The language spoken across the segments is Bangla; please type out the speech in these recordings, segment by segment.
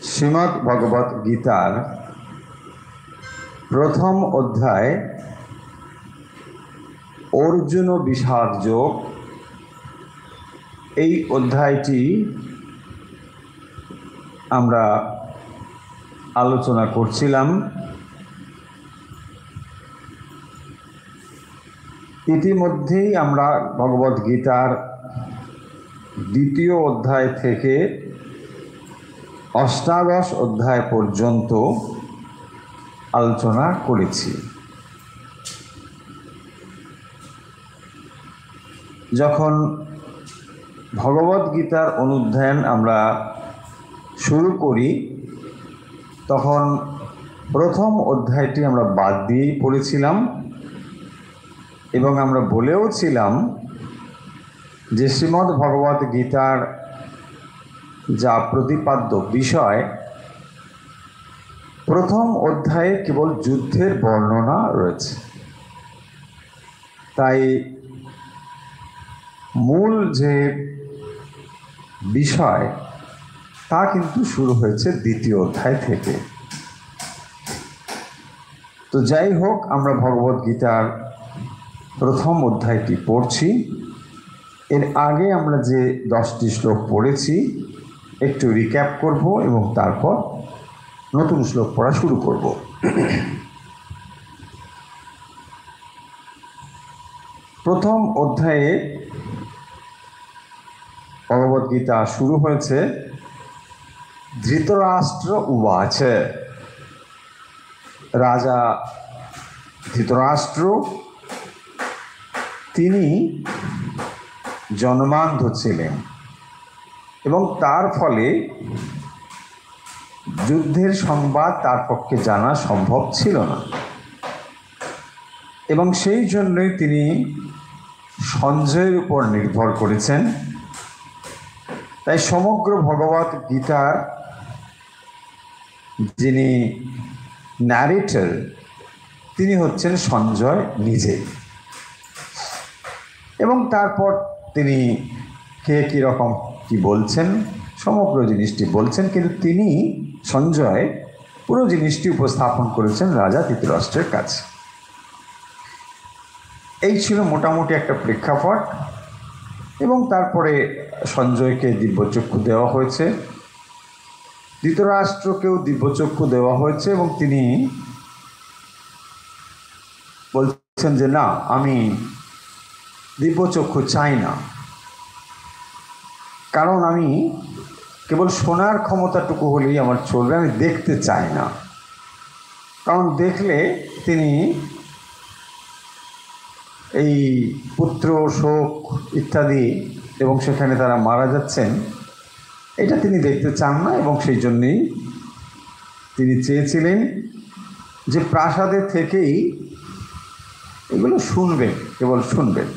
শ্রীমদ্ ভগবত গীতার প্রথম অধ্যায় অর্জুন বিষাদ যোগ। এই অধ্যায়টি আমরা আলোচনা করছিলাম। ইতিমধ্যেই আমরা ভগবত গীতার দ্বিতীয় অধ্যায় থেকে অষ্টাদশ অধ্যায় পর্যন্ত আলোচনা করেছি। যখন ভগবত গীতার অনুধ্যান আমরা শুরু করি তখন প্রথম অধ্যায়টি আমরা বাদ দিয়েই পড়েছিলাম এবং আমরা বলেও ছিলাম যে শ্রীমদ্ ভগবত গীতার যা প্রতিপাদ্য বিষয়, প্রথম অধ্যায়ে কেবল যুদ্ধের বর্ণনা রয়েছে, তাই মূল যে বিষয় তা কিন্তু শুরু হয়েছে দ্বিতীয় অধ্যায় থেকে। তো যাই হোক, আমরা ভগবত গীতার প্রথম অধ্যায়টি পড়ছি। এর আগে আমরা যে 10টি শ্লোক পড়েছি একটু রিক্যাপ করব এবং তারপর নতুন শ্লোক পড়া শুরু করব। প্রথম অধ্যায়ে ভগবত গীতা শুরু হয়েছে ধৃতরাষ্ট্র উবাচ। রাজা ধৃতরাষ্ট্র তিনি জন্মান্ধ ছিলেন এবং তার ফলে যুদ্ধের সংবাদ তার পক্ষে জানা সম্ভব ছিল না এবং সেই জন্যই তিনি সঞ্জয়ের উপর নির্ভর করেছেন। তাই সমগ্র ভগবত গীতার যিনি ন্যারেটর তিনি হচ্ছেন সঞ্জয় নিজে, এবং তারপর তিনি কে কীরকম কি বলছেন সমগ্র জিনিসটি বলছেন, কিন্তু তিনি সঞ্জয় পুরো জিনিসটি উপস্থাপন করেছেন রাজা ধৃতরাষ্ট্রের কাছে। এই ছিল মোটামুটি একটা প্রেক্ষাপট। এবং তারপরে সঞ্জয়কে দিব্যচক্ষু দেওয়া হয়েছে, ধৃতরাষ্ট্রকেও দিব্যচক্ষু দেওয়া হয়েছে এবং তিনি বলছেন যে না, আমি দিব্যচক্ষু চাই না, কারণ আমি কেবল শোনার ক্ষমতাটুকু হলেই আমার চলবে, আমি দেখতে চাই না। কারণ দেখলে তিনি এই পুত্র শোক ইত্যাদি এবং সেখানে তারা মারা যাচ্ছেন, এটা তিনি দেখতে চান না এবং সেই জন্যেই তিনি চেয়েছিলেন যে প্রাসাদে থেকেই এগুলো শুনবেন, কেবল শুনবেন।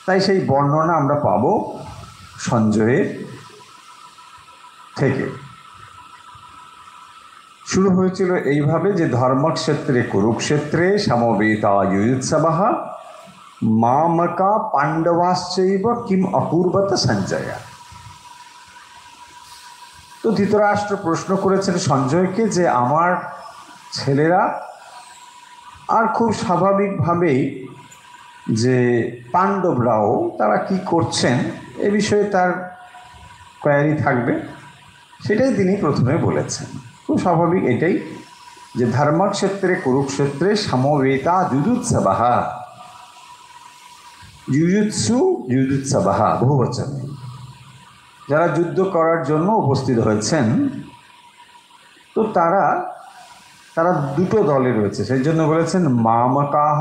তাই সেই বর্ণনা আমরা পাব সঞ্জয়ের থেকে। শুরু হয়েছিল এইভাবে যে ধর্মক্ষেত্রে কুরুক্ষেত্রে সমবেতা যুযুৎসবঃ মামকা পাণ্ডবাশ্চৈব কিম অকুর্বত সঞ্জয়। তো ধৃতরাষ্ট্র প্রশ্ন করেছেন সঞ্জয়কে যে আমার ছেলেরা আর খুব স্বাভাবিকভাবেই যে পাণ্ডবরাও তারা কি করছেন এ বিষয়ে তার কোয়ারি থাকবে, সেটাই তিনি প্রথমে বলেছেন। খুব স্বাভাবিক এটাই যে ধর্মক্ষেত্রে কুরুক্ষেত্রে সমবেতা যুযুৎসবঃ, যুযুৎসু যুযুৎসবঃ বহুবচন, যারা যুদ্ধ করার জন্য উপস্থিত হয়েছেন, তো তারা দুটো দলে রয়েছে, সেই জন্য বলেছেন মামকাহ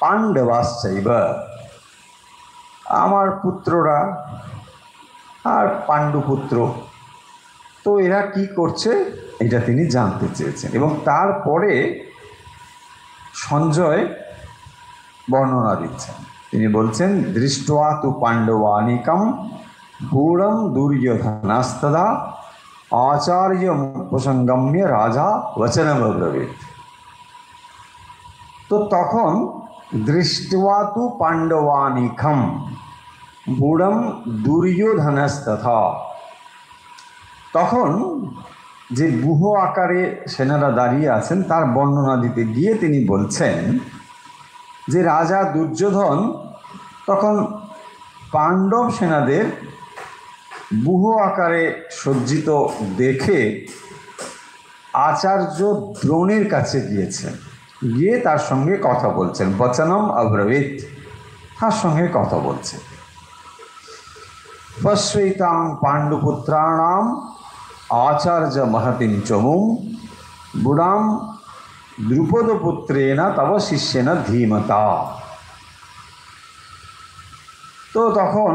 পাণ্ডবাশ্চৈব, আমার পুত্ররা আর পাণ্ডুপুত্র, তো এরা কি করছে এটা তিনি জানতে চেয়েছেন। এবং তারপরে সঞ্জয় বর্ণনা দিচ্ছেন, তিনি বলছেন দৃष्ट्वा তু পাণ্ডবানিকম গূঢ়ম দুর্যোধনাস্তদা আচার্য উপসংগম্য রাজা বচনম অব্রবীত। তো তখন দৃष्ट्वा তু পাণ্ডবানিকম গূঢ়ম দুর্যোধনস্তথা, তখন যে ব্যূহ আকারে সেনারা দাঁড়িয়ে আছেন তার বর্ণনা দিতে গিয়ে তিনি বলছেন যে রাজা দুর্যোধন তখন পাণ্ডব সেনাদের ব্যূহ আকারে সজ্জিত দেখে আচার্য দ্রোণের কাছে গিয়েছেন, গিয়ে তার সঙ্গে কথা বলছেন, বচনম অব্রবীত, তার সঙ্গে কথা বলছেন। পশ্যৈতাং পাণ্ডুপুত্রাণাম আচার্য মহতিম চমুম বুড়াম দ্রুপদপুত্রেণ তব শিষ্যেন ধীমতা। তো তখন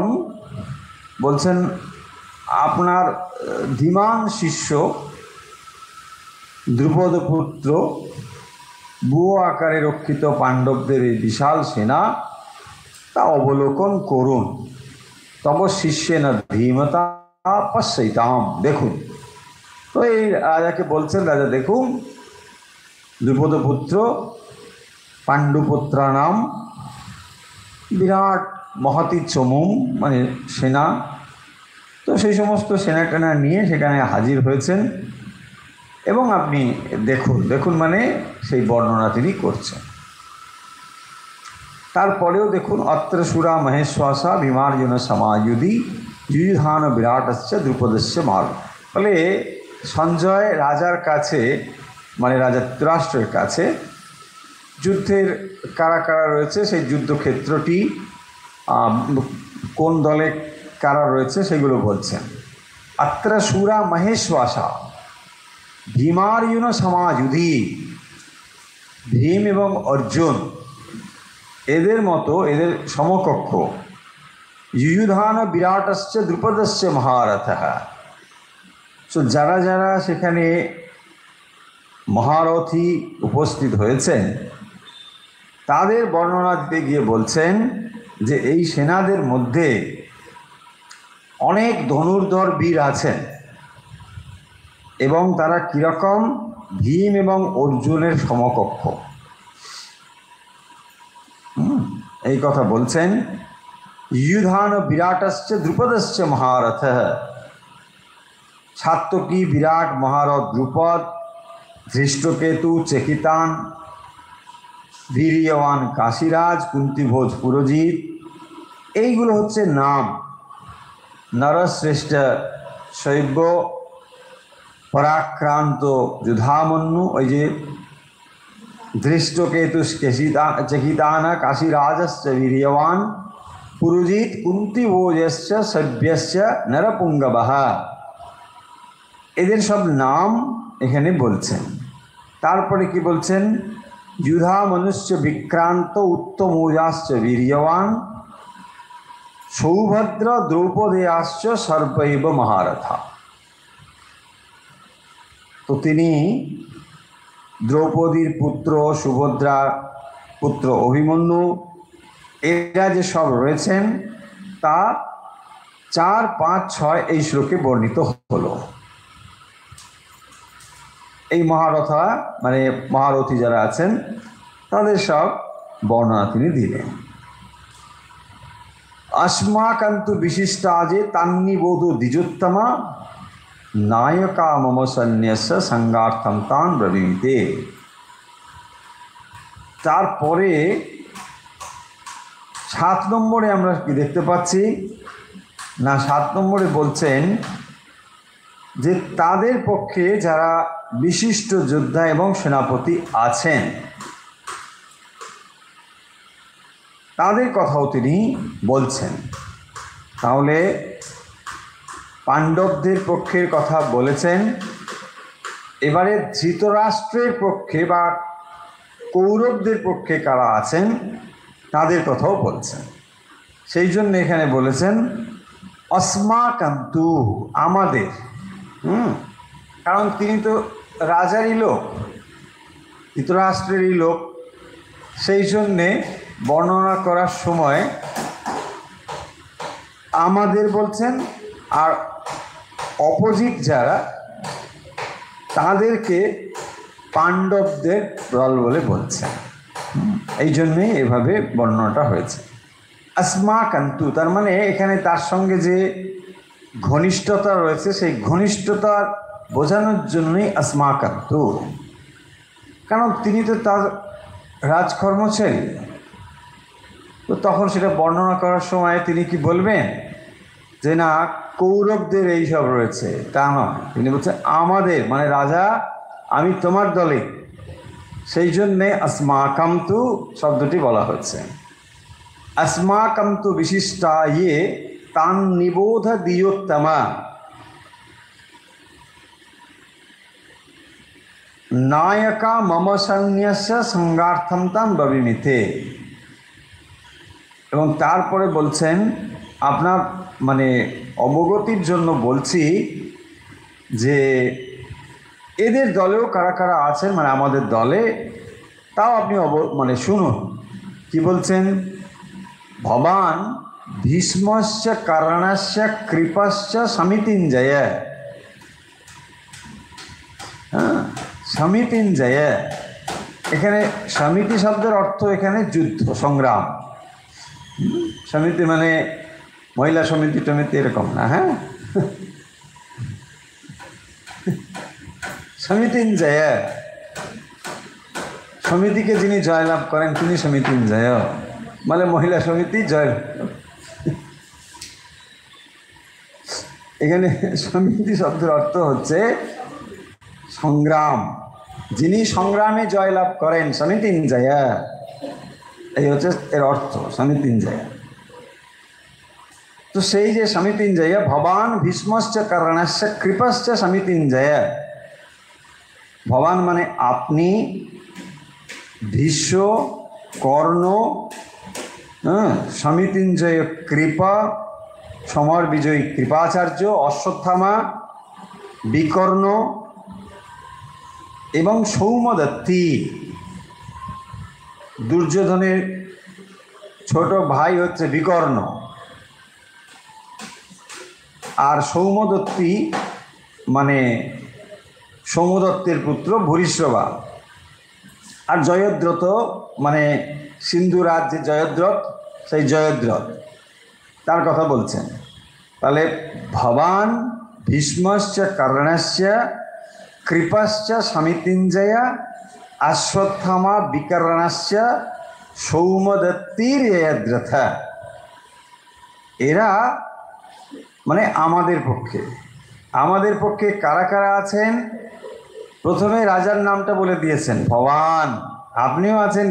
বলছেন আপনার ধীমান শিষ্য দ্রুপদপুত্র ব্যূহ আকারে রক্ষিত পাণ্ডবদের এই বিশাল সেনা তা অবলোকন করুন। তব শিষ্যেন ধীমতা পশ্যৈতাম, দেখুন। তো এই রাজাকে বলছেন, রাজা দেখুন দ্রুপদপুত্র পাণ্ডুপুত্রানাম বিরাট মহতি চমুম মানে সেনা, তো সেই সমস্ত সেনা টেনা নিয়ে সেখানে হাজির হয়েছেন এবং আপনি দেখুন, দেখুন মানে সেই বর্ণনা তিনি করছেন। তারপরেও দেখুন অত্র সুরা মহেশ্বাসা বিমার্জুন সমায়ুধি যুযুধান বিরাটস্য দ্রুপদস্য মাল। ফলে সঞ্জয় রাজার কাছে মানে রাজা ধৃতরাষ্ট্রের কাছে যুদ্ধের কারা কারা রয়েছে, সেই যুদ্ধক্ষেত্রটি কোন দলে কারা রয়েছে সেগুলো বলছেন। অত্র সুরা মহেশ্বাসা ভীমার্জুন সমাযুধি, ভীম এবং অর্জুন এদের মতো, এদের সমকক্ষ, যুযুধান বিরাটস্য দ্রুপদস্য মহারথः। তো যারা যারা সেখানে মহারথী উপস্থিত হয়েছেন তাদের বর্ণনা দিতে গিয়ে বলছেন যে এই সেনাদের মধ্যে অনেক ধনুর্ধর বীর আছেন এবং তারা কীরকম ভীম এবং অর্জুনের সমকক্ষ, এই কথা বলছেন। যুযুধান বিরাটস্য দ্রুপদস্য মহারথः, সাত্যকী বিরাট মহারথ দ্রুপদ, ধৃষ্টকেতু চেকিতান, বীর্যবান কাশীরাজ, কুন্তিভোজ পুরোজিত, এইগুলো হচ্ছে নাম। নরশ্রেষ্ঠ শৈব্য, পরাক্রান্ত যুধামন্যু, ওই যে ধৃষ্টকেতু চেকিতান, কাশীরাজশ্চ বীর্যবান, পুরোজিত, কুন্তিভোজশ্চ সভ্যশ্চ নরপুঙ্গবঃ, এদের সব নাম এখানে বলছেন। তারপরে কি বলছেন, যুধামনুশ্চ বিক্রান্ত উত্তমোজাশ্চ বীর্যবান, সৌভদ্র দ্রৌপদেয়াশ্চ সর্বৈব মহারথা। তো তিনি দ্রৌপদীর পুত্র, সুভদ্রার পুত্র অভিমন্যু, এরা যে সব রয়েছেন তা 4, 5, 6 এই শ্লোকে বর্ণিত হলো। এই মহারথা মানে মহারথী যারা আছেন তাদের সব বর্ণনা তিনি দিলেন। अस्माकन्तु विशिष्टाजे तान्निबोधो द्विजोत्तमा नायका मम सन्न्यस्य संगार्थम तान ब्रवीते। তারপরে 7 নম্বরে আমরা কি দেখতে পাচ্ছি না, 7 নম্বরে বলছেন যে তাদের পক্ষে যারা বিশিষ্ট যোদ্ধা এবং সেনাপতি আছেন তাদের কথাও তিনি বলছেন। তাহলে পাণ্ডবদের পক্ষের কথা বলেছেন, এবারে ধৃতরাষ্ট্রের পক্ষে বা কৌরবদের পক্ষে কারা আছেন তাদের কথাও বলছেন। সেই জন্য এখানে বলেছেন अस्माकन्तु, আমাদের। কারণ তিনি তো রাজারই লোক, ধৃতরাষ্ট্রেরই লোক, সেই জন্যে বর্ণনা করার সময় আমাদের বলছেন, আর অপোজিট যারা তাদেরকে পাণ্ডবদের দল বলে বলছেন। এই জন্যেই এভাবে বর্ণনাটা হয়েছে। अस्माकन्तु তার মানে এখানে তার সঙ্গে যে ঘনিষ্ঠতা রয়েছে, সেই ঘনিষ্ঠতা বোঝানোর জন্যই अस्माकन्तु, কারণ তিনি তো তার রাজকর্মচারী। তো তখন সেটা বর্ণনা করার সময় তিনি কি বলবেন যে না কৌরবদের এইসব রয়েছে, তা নয়। তিনি বলছেন আমাদের, মানে রাজা আমি তোমার দলে, সেই জন্যে अस्माकन्तु শব্দটি বলা হয়েছে। अस्माकन्तु विशिष्टा ये तान निबोध दियोत्तमा नायका मम सैन्यस्य संगार्थम तान बविमिते। এবং তারপরে বলছেন আপনার মানে অবগতির জন্য বলছি যে এদের দলেও কারা কারা আছেন, মানে আমাদের দলে, তাও আপনি মানে শুনুন কি বলছেন। ভবান ভীষ্মস্য কর্ণস্য কৃপস্য সমিতিঞ্জয়। হ্যাঁ, সমিতিঞ্জয়, এখানে সমিতি শব্দের অর্থ এখানে যুদ্ধ সংগ্রাম। সমিতি মানে মহিলা সমিতি টমিতি এরকম না, হ্যাঁ। সমিতিঞ্জয়, সমিতিকে যিনি জয়লাভ করেন তিনি সমিতিঞ্জয়, মানে মহিলা সমিতি জয়। এখানে সমিতি শব্দের অর্থ হচ্ছে সংগ্রাম, যিনি সংগ্রামে জয়লাভ করেন, সমিতিঞ্জয়, এই হচ্ছে এর অর্থ সমিতিঞ্জয়। তো সেই যে সমিতিঞ্জয়, ভবান ভীষ্মশ্চ কর্ণস্য কৃপশ্চ সমিতিঞ্জয়। ভবান মানে আপনি, ভীষ্ম, কর্ণ, সমিতিঞ্জয় কৃপা, সমর বিজয়ী কৃপাচার্য, অশ্বত্থামা, বিকর্ণ এবং সৌমদত্তি। দুর্যোধনের ছোট ভাই হচ্ছে বিকর্ণ, আর সৌমদত্তি মানে সৌমদত্তের পুত্র ভূরিশ্রবা। আর জয়দ্রথ মানে সিন্ধুরাজ যে জয়দ্রথ, সেই জয়দ্রথ তার কথা বলছেন। তাহলে ভবান ভীষ্মশ্চ কর্ণস্য কৃপশ্চ সমিতিঞ্জয় অশ্বত্থামা বিকর্ণস্য সৌমদত্তির জয়দ্রথ। এরা মানে আমাদের পক্ষে। আমাদের পক্ষে কারা কারা আছেন? প্রথমে রাজার নামটা বলে দিয়েছেন, ভবান, আপনিও আছেন,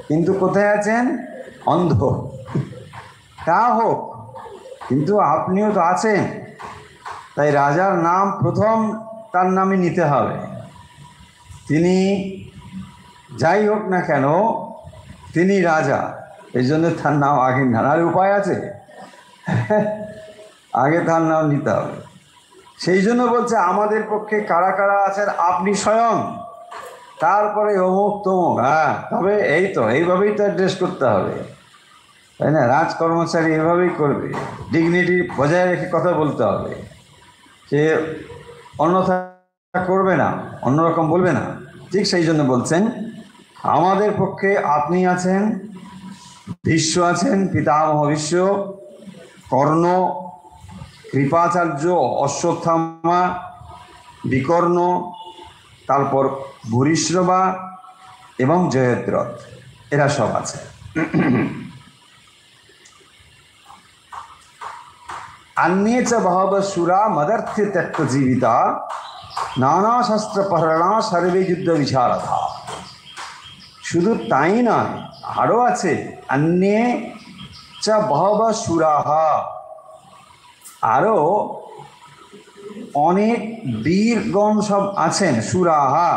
কিন্তু কোথায় আছেন? অন্ধ, তা হোক, কিন্তু আপনিও তো আছেন। তাই রাজার নাম প্রথম তার নামে নিতে হবে। তিনি যাই হোক না কেন তিনি রাজা, এই জন্য তার নাম আগে নানার উপায় আছে, আগে তার নাম নিতে হবে। সেই জন্য বলছে আমাদের পক্ষে কারা কারা আছেন, আপনি স্বয়ং, তারপরে অমুক তমুক। হ্যাঁ, তবে এই তো এইভাবেই তো অ্যাড্রেস করতে হবে, তাই না? রাজকর্মচারী এভাবেই করবে, ডিগনিটি বজায় রেখে কথা বলতে হবে। সে অন্যথা করবে না, অন্যরকম বলবে না। ঠিক সেই জন্য বলছেন আমাদের পক্ষে আপনি আছেন, ভীষ্ম আছেন, পিতামহ ভীষ্ম, কর্ণ, কৃপাচার্য, অশ্বত্থামা, বিকর্ণ, তারপর ভূরিশ্রবা এবং জয়দ্রথ, এরা সব আছে। अन्ये च बहवः शूरा मदर्थे त्यक्त जीविता नाना शस्त्र प्रहरणा सर्वे युद्ध विशारदा। শুধু তাই নয়, আরও আছে अन्ये च बहवः शूराहा, আরও অনেক বীরগণ সব আছেন। সুরাহা,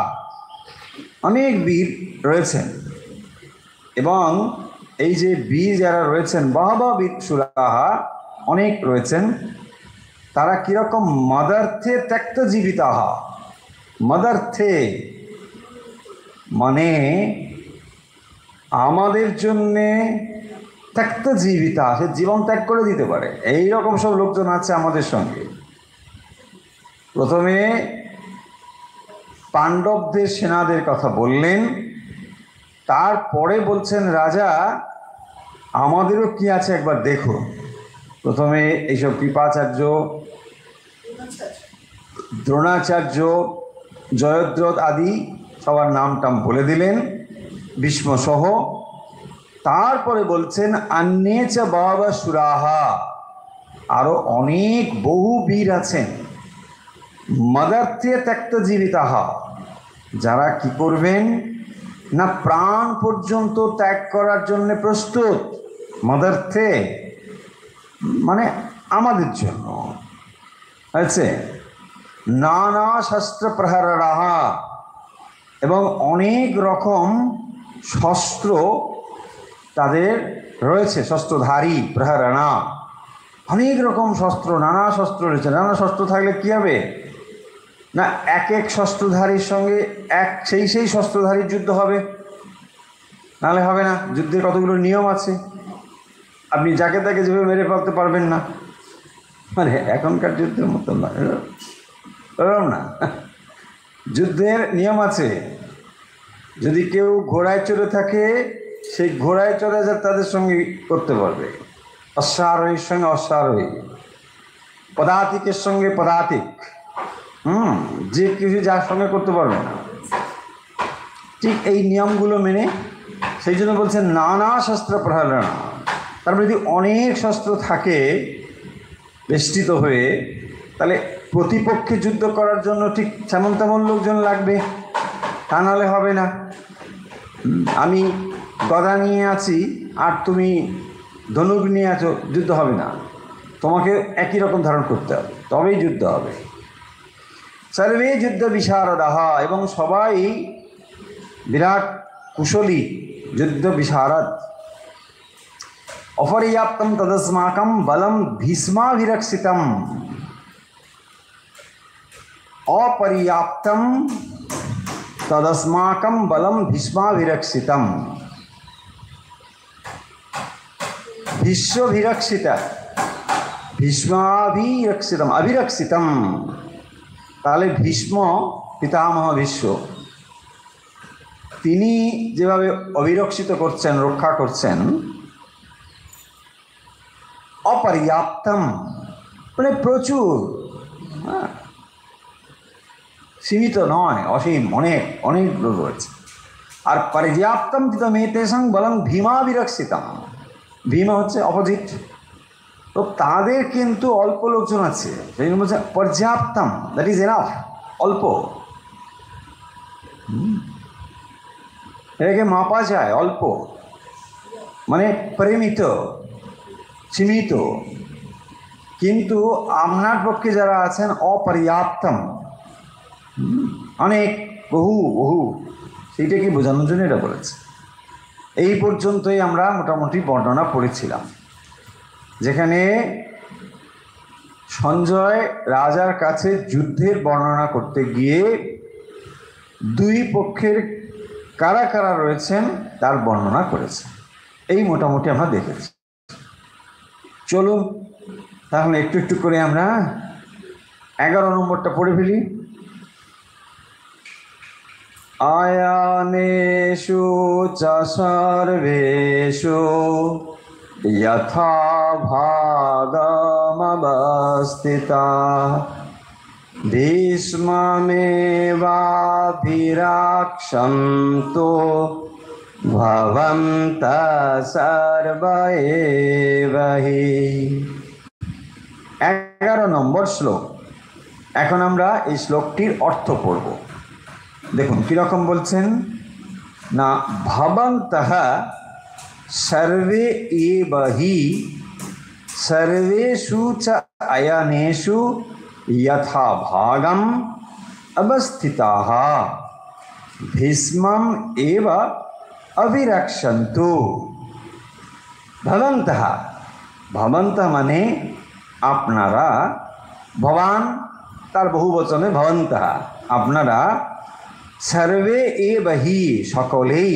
অনেক বীর রয়েছেন। এবং এই যে বীর যারা রয়েছেন, বহবা বীর সুরাহা, অনেক রয়েছেন। তারা কীরকম? মদার্থে ত্যক্ত জীবিতাহা। মদার্থে মানে আমাদের জন্যে ত্যক্ত জীবিতা, সে জীবন ত্যাগ করে দিতে পারে, এই রকম সব লোকজন আছে আমাদের সঙ্গে। প্রথমে পাণ্ডবদের সেনাদের কথা বললেন, তারপরে বলছেন রাজা আমাদেরও কি আছে একবার দেখো। প্রথমে এইসব কৃপাচার্য, দ্রোণাচার্য, জয়দ্রথ আদি সবার নাম টাম বলে দিলেন ভীষ্ম সহ। তারপরে বলছেন আন্যেচ বাবা সুরাহা, আরও অনেক বহু বীর আছেন। মদার্থে ত্যক্ত জীবিতাহা, যারা কি করবেন না প্রাণ পর্যন্ত ত্যাগ করার জন্য প্রস্তুত। মদার্থে মানে আমাদের জন্য আছে। নানা শস্ত্র প্রহরাহা, এবং অনেক রকম শস্ত্র তাদের রয়েছে, শস্ত্রধারী প্রহরানা, অনেক রকম শস্ত্র, নানা শস্ত্র রয়েছে। নানা শস্ত্র থাকলে কী হবে না এক এক শস্ত্রধারীর সঙ্গে সেই শস্ত্রধারীর যুদ্ধ হবে, নাহলে হবে না। যুদ্ধের কতগুলো নিয়ম আছে, আপনি যাকে তাকে যেভাবে মেরে ফেলতে পারবেন না। মানে এখনকার যুদ্ধের মতো না, এরকম না। যুদ্ধের নিয়ম আছে। যদি কেউ ঘোড়ায় চড়ে থাকে, সেই ঘোড়ায় চড়ে যা তাদের সঙ্গে করতে পারবে, অশ্বারোহীর সঙ্গে অশ্বারোহী, পদাতিকের সঙ্গে পদাতিক, যে কিছু যার সঙ্গে করতে পারবে না। ঠিক এই নিয়মগুলো মেনে, সেই জন্য বলছেন নানা শস্ত্র প্রহরণা। তারপরে যদি অনেক শস্ত্র থাকে বেষ্টিত হয়ে, তাহলে প্রতিপক্ষে যুদ্ধ করার জন্য ঠিক তেমন তেমন লোকজন লাগবে, তা নাহলে হবে না। আমি গদা নিয়ে আছি আর তুমি ধনুক নিয়ে আছো, যুদ্ধ হবে না। তোমাকে একই রকম ধারণ করতে হবে, তবেই যুদ্ধ হবে। সর্বে যুদ্ধ বিশারদাহ, এবং সবাই বিরাট কুশলী, যুদ্ধ বিশারদ। অপর্যাপ্তম তদস্মাকম বলম ভীষ্মাভিরক্ষিতম, অপর্যাপ্তম তদস্মাকম বলম ভীষ্মাভিরক্ষিতম। ভীষ্মাভিরক্ষিত, ভীষ্মাভিরক্ষিতম, অভিরক্ষিতম, তাহলে ভীষ্ম পিতামহ ভীষ্ম, তিনি যেভাবে অভিরক্ষিত করছেন, রক্ষা করছেন। অপর্যাপ্তম মানে প্রচুর, সীমিত নয়, অসীম, অনেক অনেক লোক রয়েছে। আর পর্যাপ্তম তিতমেতেষাং বলং ভীমাভিরক্ষিতম, ভীমা হচ্ছে অপোজিট। তো তাদের কিন্তু অল্প লোকজন আছে, সেই জন্য বলছে পর্যাপ্তম, দ্যাট ইজ এনাফ, অল্প। এটাকে মাপা যায়, অল্প মানে পরিমিত, সীমিত। কিন্তু আপনার পক্ষে যারা আছেন অপর্যাপ্তম, অনেক, বহু বহু, সেইটাকে বোঝানোর জন্য এটা বলেছে। এই পর্যন্তই আমরা মোটামুটি বর্ণনা পড়েছিলাম, যেখানে সঞ্জয় রাজার কাছে যুদ্ধের বর্ণনা করতে গিয়ে দুই পক্ষের কারা কারা রয়েছেন তার বর্ণনা করেছে। এই মোটামুটি আমরা দেখেছি। চলুন তাহলে একটু একটু করে আমরা 11 নম্বরটা পড়ে ফেলি। আয়ানেষু চ সর্বেষু যথা ভাগমবস্থিতাঃ ভীষ্মমেবাভিরক্ষन्तু ভবন্তঃ সর্ব এব হি। 11 নম্বর শ্লোক। এখন আমরা এই শ্লোকটির অর্থ পড়ব। দেখুন কীরকম বলছেন না, ভবন্তঃ সর্বে এব হি সর্বেষু চ আয়ানেষু যথা ভাগম অবস্থিতাঃ ভীষ্মম এব অভিরক্ষন্তু। ভবন্তঃ, ভবন্তঃ মানে আপনারা, ভবান তার বহুবচনে ভবন্তঃ, আপনারা, সর্বে এব হি সকলেই,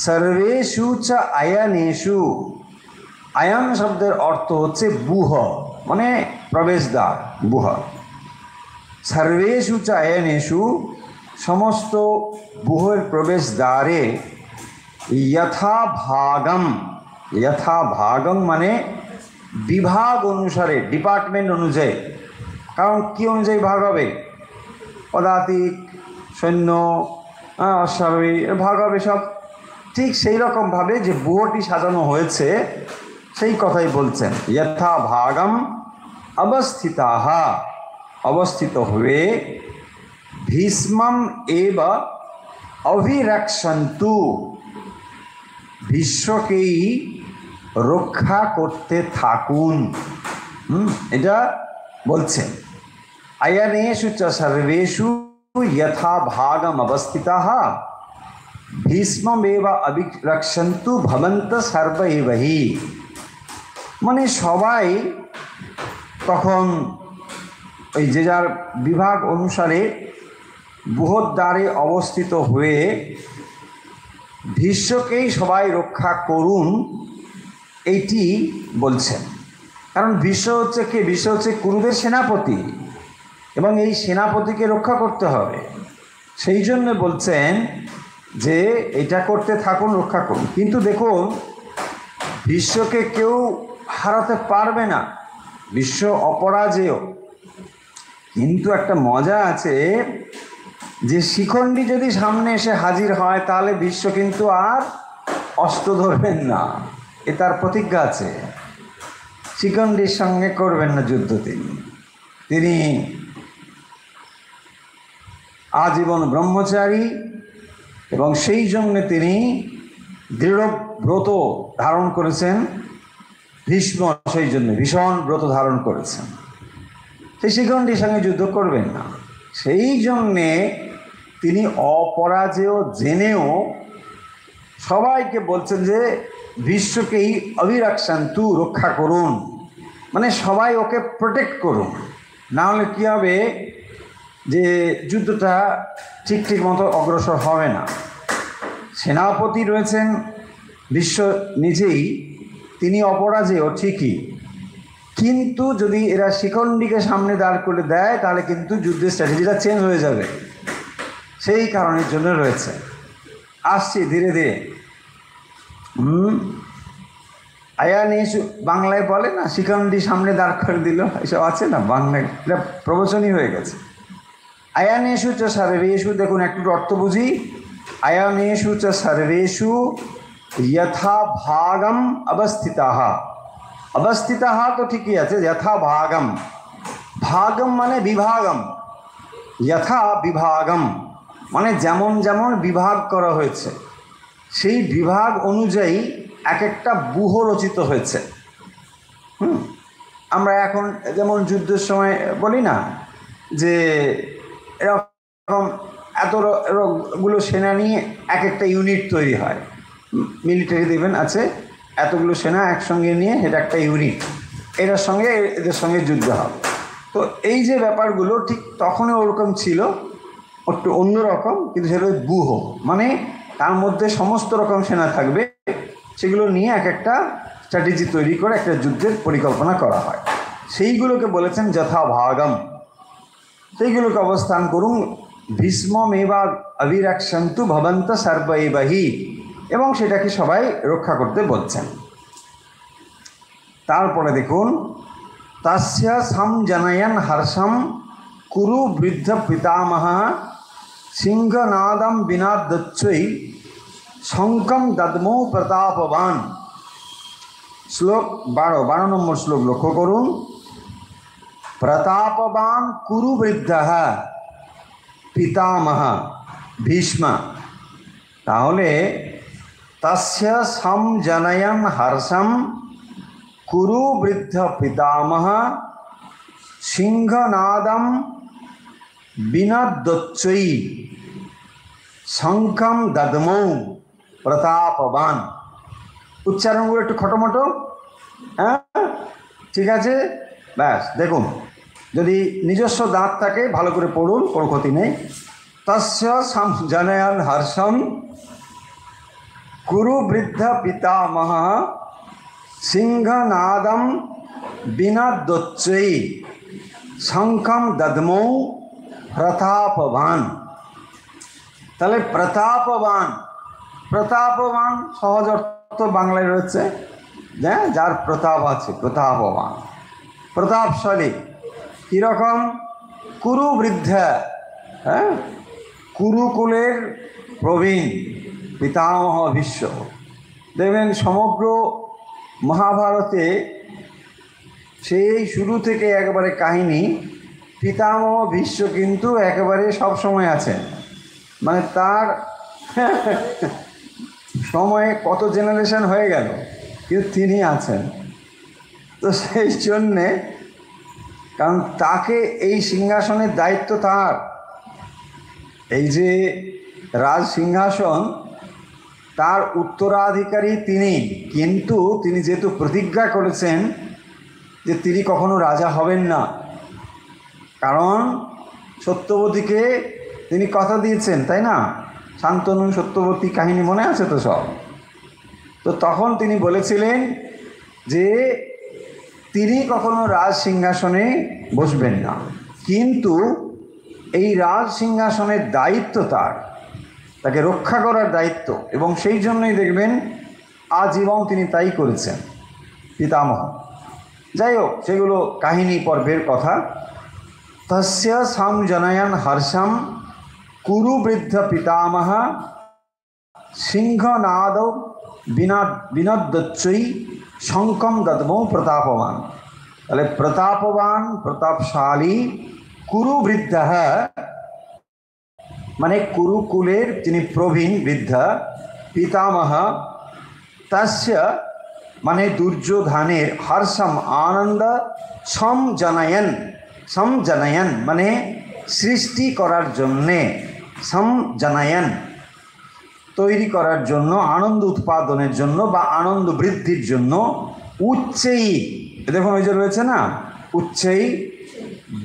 সর্বেষু চ আয়ানেষু, আয়ান শব্দের অর্থ হচ্ছে বুহ, মানে প্রবেশদ্বার, বুহ। সর্বেষু চ আয়ানেষু, সমস্ত বুহের প্রবেশদ্বারে, যথা ভাগম, যথা ভাগম মানে বিভাগ অনুসারে, ডিপার্টমেন্ট অনুযায়ী, কারণ কী অনুযায়ী ভাগ হবে? পদাতিক, সৈন্য, অশ্বারোহী ভাগ হবে সব। ঠিক সেই রকমভাবে যে ব্যুহটি সাজানো হয়েছে সেই কথাই বলছেন। যথা ভাগম অবস্থিতাহ, অবস্থিত হয়ে ভীষ্মম এব অভিরক্ষন্তু, বিশ্বকেই রক্ষা করতে থাকুন। এটা বলছেন আয়ানেষু চ সর্বেষু যথা ভাগম অবস্থিতাহ ভীষ্মমেব অভিরক্ষন্তু ভবন্ত সর্বৈবহি। মানে সবাই তখন ওই যে যার বিভাগ অনুসারে বৃহদ্বারে অবস্থিত হয়ে ভীষ্মকেই সবাই রক্ষা করুন, এইটি বলছেন। কারণ ভীষ্ম হচ্ছে কে? ভীষ্ম হচ্ছে কুরুদের সেনাপতি, এবং এই সেনাপতিকে রক্ষা করতে হবে। সেই জন্য বলছেন যে এটা করতে থাকুন, রক্ষা করুন। কিন্তু দেখুন, ভীষ্মকে কেউ হারাতে পারবে না, ভীষ্ম অপরাজেয়। কিন্তু একটা মজা আছে যে শিখণ্ডী যদি সামনে এসে হাজির হয় তাহলে ভীষ্ম কিন্তু আর অস্ত্র ধরবেন না, এ তার প্রতিজ্ঞা আছে। শিখণ্ডীর সঙ্গে করবেন না যুদ্ধ। তিনি আজীবন ব্রহ্মচারী, এবং সেই জন্য তিনি দৃঢ় ব্রত ধারণ করেছেন। ভীষ্ম সেই জন্য ভীষণ ব্রত ধারণ করেছেন, সেই শিখণ্ডীর সঙ্গে যুদ্ধ করবেন না। সেই জন্যে তিনি অপরাজেয় জেনেও সবাইকে বলছেন যে ভীষ্মকেই অভিরক্ষন্তু, রক্ষা করুন, মানে সবাই ওকে প্রোটেক্ট করুন। না হলে কী হবে, যে যুদ্ধটা ঠিক মতো অগ্রসর হবে না। সেনাপতি রয়েছেন ভীষ্ম নিজেই, তিনি অপরাজেয় ঠিকই, কিন্তু যদি এরা শিখণ্ডীকে সামনে দাঁড় করে দেয় তাহলে কিন্তু যুদ্ধের স্ট্র্যাটেজিটা চেঞ্জ হয়ে যাবে। সেই কারণের জন্য রয়েছে। আসছি ধীরে ধীরে। আয়ানেষু বাংলায় বলে না, শিখণ্ডী সামনে দাঁড় করে দিল, এসব আছে না বাংলায়, এটা প্রবচনই হয়ে গেছে। আয়ানেষু চ সর্বেষু, দেখুন একটু অর্থ বুঝি। আয়ানেষু চ সর্বেষু যথা ভাগম অবস্থিতাহ। অবস্থিতাহ তো ঠিকই আছে, যথা ভাগম, ভাগম মানে বিভাগম, যথা বিভাগম মানে যেমন যেমন বিভাগ করা হয়েছে সেই বিভাগ অনুযায়ী এক একটা ব্যূহ রচিত হয়েছে। আমরা এখন যেমন যুদ্ধের সময় বলি না যে এরকম এতগুলো সেনা নিয়ে এক একটা ইউনিট তৈরি হয়, মিলিটারি দেবেন আছে, এতগুলো সেনা একসঙ্গে নিয়ে এটা একটা ইউনিট, এটার সঙ্গে এদের সঙ্গে যুদ্ধ হবে। তো এই যে ব্যাপারগুলো ঠিক তখনও ওরকম ছিল, একটু অন্যরকম, কিন্তু সেটা ব্যূহ, মানে তার মধ্যে সমস্ত রকম সেনা থাকবে, সেগুলো নিয়ে এক একটা স্ট্র্যাটেজি তৈরি করে একটা যুদ্ধের পরিকল্পনা করা হয়। সেইগুলোকে বলেছেন যথা ভাগম, সেইগুলোকে অবস্থান করুন। ভীষ্মমেবা অভিরক্ষন্তু ভবন্ত সর্বৈবহি, এবং সেটাকে সবাই রক্ষা করতে বলছেন। তারপরে দেখুন, তস্য সংজনয়ন হর্ষম কুরু বৃদ্ধ পিতামহ সিংহনাদম বিনাদচ্ছৈ শঙ্কম দদ্মৌ প্রতাপবান। শ্লোক 12 নম্বর শ্লোক লক্ষ্য করুন। প্রতাপবান কুরু বৃদ্ধ পিতামহ ভীষ্ম। তাহলে তস্য সংজনয়ন হর্ষম কুরু বৃদ্ধ পিতামহ সিংহনাদম বিনদ্যোচ্চৈ শঙ্খম দদ্মৌ প্রতাপবান। উচ্চারণগুলো একটু খটোমটো, হ্যাঁ ঠিক আছে, ব্যাস। দেখুন, যদি নিজস্ব দাঁত থাকে ভালো করে পড়ুন, কোনো ক্ষতি নেই। তস্য সংজনয়ন হর্ষম কুরু বৃদ্ধ পিতামহ সিংহনাদম বিনদ্যোচ্চৈ শঙ্খম দদ্মৌ প্রতাপবান। তাহলে প্রতাপবান, প্রতাপবান সহজ অর্থ বাংলায় রয়েছে, হ্যাঁ, যার প্রতাপ আছে, প্রতাপবান, প্রতাপশালী। কীরকম? কুরু বৃদ্ধা, হ্যাঁ, কুরুকুলের প্রবীণ পিতামহ ভীষ্ম। দেখবেন সমগ্র মহাভারতে সেই শুরু থেকে একেবারে কাহিনী, পিতামহ ভীষ্ম কিন্তু একেবারে সব সময় আছেন। মানে তার সময়ে কত জেনারেশন হয়ে গেল, কিন্তু তিনি আছেন। তো সেই জন্যে, কারণ তাকে এই সিংহাসনের দায়িত্ব তার, এই যে রাজ সিংহাসন, তার উত্তরাধিকারী তিনি। কিন্তু তিনি যেহেতু প্রতিজ্ঞা করেছেন যে তিনি কখনো রাজা হবেন না, কারণ সত্যবতীকে তিনি কথা দিয়েছেন, তাই না? শান্তনু সত্যবতী কাহিনী মনে আছে তো সব। তো তখন তিনি বলেছিলেন যে তিনি কখনো রাজ সিংহাসনে বসবেন না, কিন্তু এই রাজ সিংহাসনের দায়িত্ব তার, তাকে রক্ষা করার দায়িত্ব। এবং সেই জন্যই দেখবেন আজীবন তিনি তাই করেছেন, পিতামহ। যাই হোক, সেগুলো কাহিনী পর্বের কথা। তস্য সংজনয়ন হর্ষম কুরু বৃদ্ধ পিতামহ সিংহনাদ বিনদ্দচ্চৈ শঙ্কম দদ্মৌ প্রতাপবান। তাহলে প্রতাপবান, প্রতাপশালী কুরু বৃদ্ধ, মানে কুরুকুলের তিনি প্রবীণ বৃদ্ধ, পিতামহ তস্য মানে দুর্যোধনের, হর্ষম আনন্দ, সমজনয়ন, সমজনয়ন মানে সৃষ্টি করার জন্যে, সমজনয়ন তৈরি করার জন্য, আনন্দ উৎপাদনের জন্য বা আনন্দ বৃদ্ধির জন্য, উচ্চৈ, দেখুন ওই যে রয়েছে না উচ্চৈ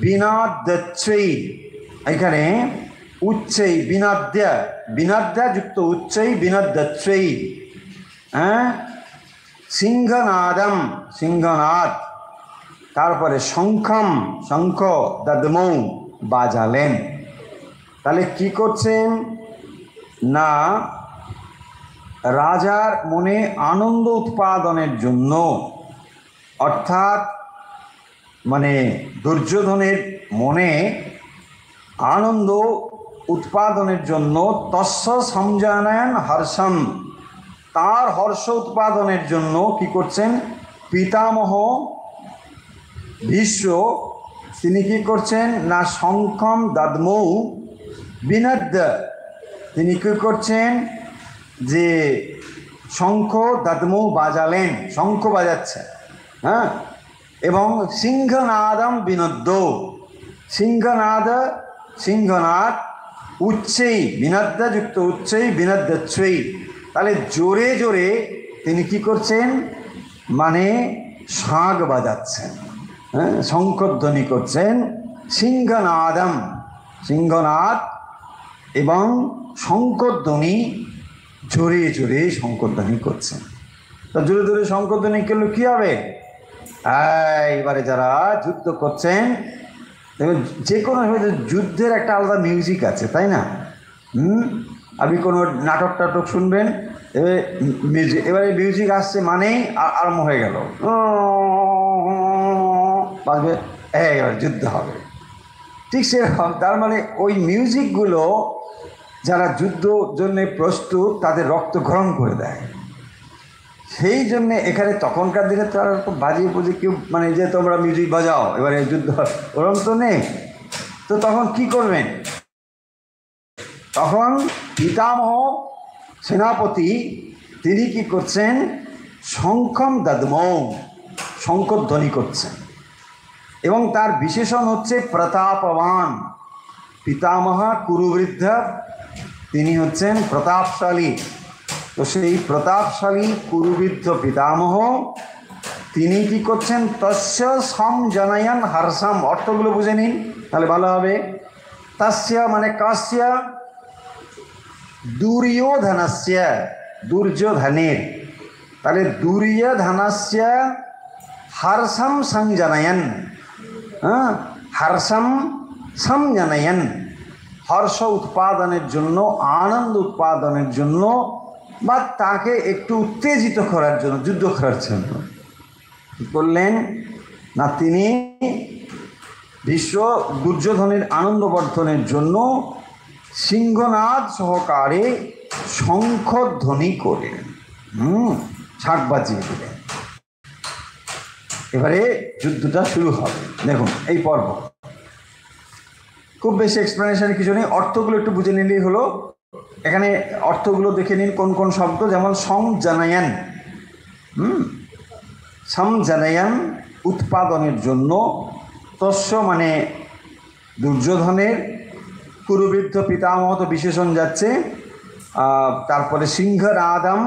বিনাদ্যচ্চৈ, এখানে উচ্চৈ বিনাদ্য, বিনাদ্যা যুক্ত উচ্চৈ বিনাদ্যচ্চৈ, হ্যাঁ, সিংহনাদম, সিংহনাদ, তারপরে শঙ্খম, শঙ্খ, দদ্মৌ বাজালেন। তাহলে কি করছেন না, রাজার মনে আনন্দ উৎপাদনের জন্য, অর্থাৎ মানে দুর্যোধনের মনে আনন্দ উৎপাদনের জন্য, তস্য সংজনয়ন হর্ষম, তার হর্ষ উৎপাদনের জন্য কি করছেন পিতামহ ভীষ্ম, তিনি কি করছেন না, শঙ্খম দদ্মৌ বিনদ্য, তিনি কি করছেন যে শঙ্খ দদ্মৌ বাজালেন, শঙ্খ বাজাচ্ছেন, হ্যাঁ, এবং সিংহনাদম বিনদ্য, সিংহনাদ, সিংহনাদ, উচ্চৈ বিনদ্য যুক্ত উচ্চৈ বিনদ্যচ্ছৈ, তাহলে জোরে জোরে তিনি কি করছেন মানে শাঁখ বাজাচ্ছেন, হ্যাঁ, শঙ্খধ্বনি করছেন, সিংহনাদম, সিংহনাদ এবং শঙ্খধ্বনি, জোরে জোরে শঙ্খধ্বনি করছেন। তা জোরে জোরে শঙ্খধ্বনি করলে কী হবে? এবারে যারা যুদ্ধ করছেন, যে কোনো যুদ্ধের একটা আলাদা মিউজিক আছে, তাই না? আপনি কোনো নাটক টাটক শুনবেন, এবারে মিউজিক আসছে মানেই আরম্ভ হয়ে গেল, বাজবে, এবার যুদ্ধ হবে। ঠিক সেরকম, তার মানে ওই মিউজিকগুলো যারা যুদ্ধ জন্যে প্রস্তুত তাদের রক্ত গরম করে দেয়। সেই জন্যে এখানে তখনকার দিনে তারা বাজিয়ে বুঝে কেউ মানে যে তোমরা মিউজিক বাজাও এবারে যুদ্ধ, ওরম তো নেই। তো তখন কি করবেন? তখন পিতামহ সেনাপতি তিনি কি করছেন, শঙ্খম দদ্মৌ, শঙ্খধ্বনি করছেন, এবং তার বিশেষণ হচ্ছে প্রতাপবান। পিতামহ কুরুবৃদ্ধ, তিনি হচ্ছেন প্রতাপশালী। তো সেই প্রতাপশালী কুরুবৃদ্ধ পিতামহ তিনি কি করছেন, তস্য সংজনয়ন হর্ষম, অর্থগুলো বুঝে নিন তাহলে ভালো হবে। তস্য মানে কাস্য, দুর্যোধনস্য, দুর্যোধনের, তাহলে দুর্যোধনস্য হর্ষম সংজনয়ন, হ্যাঁ, হর্ষম সংজনয়ন, হর্ষ উৎপাদনের জন্য, আনন্দ উৎপাদনের জন্য বা তাকে একটু উত্তেজিত করার জন্য, যুদ্ধ করার জন্য কি করলেন না, তিনি ভীষ্ম দুর্যোধনের আনন্দবর্ধনের জন্য সিংহনাদ সহকারে শঙ্খধ্বনি করলেন, শাঁখ বাজিয়ে দিলেন। এবারে যুদ্ধটা শুরু হবে। দেখুন এই পর্ব, খুব বেশি এক্সপ্লেনেশন কিছু নেই, অর্থগুলো একটু বুঝে নিলেই হলো। এখানে অর্থগুলো দেখে নিন কোন কোন শব্দ, যেমন সংজানায়ান, সংজানায়ান উৎপাদনের জন্য, তস্য মানে দুর্যোধনের, কুরুবৃদ্ধ পিতামহ তো বিশেষণ যাচ্ছে, তারপরে সিংহরাদম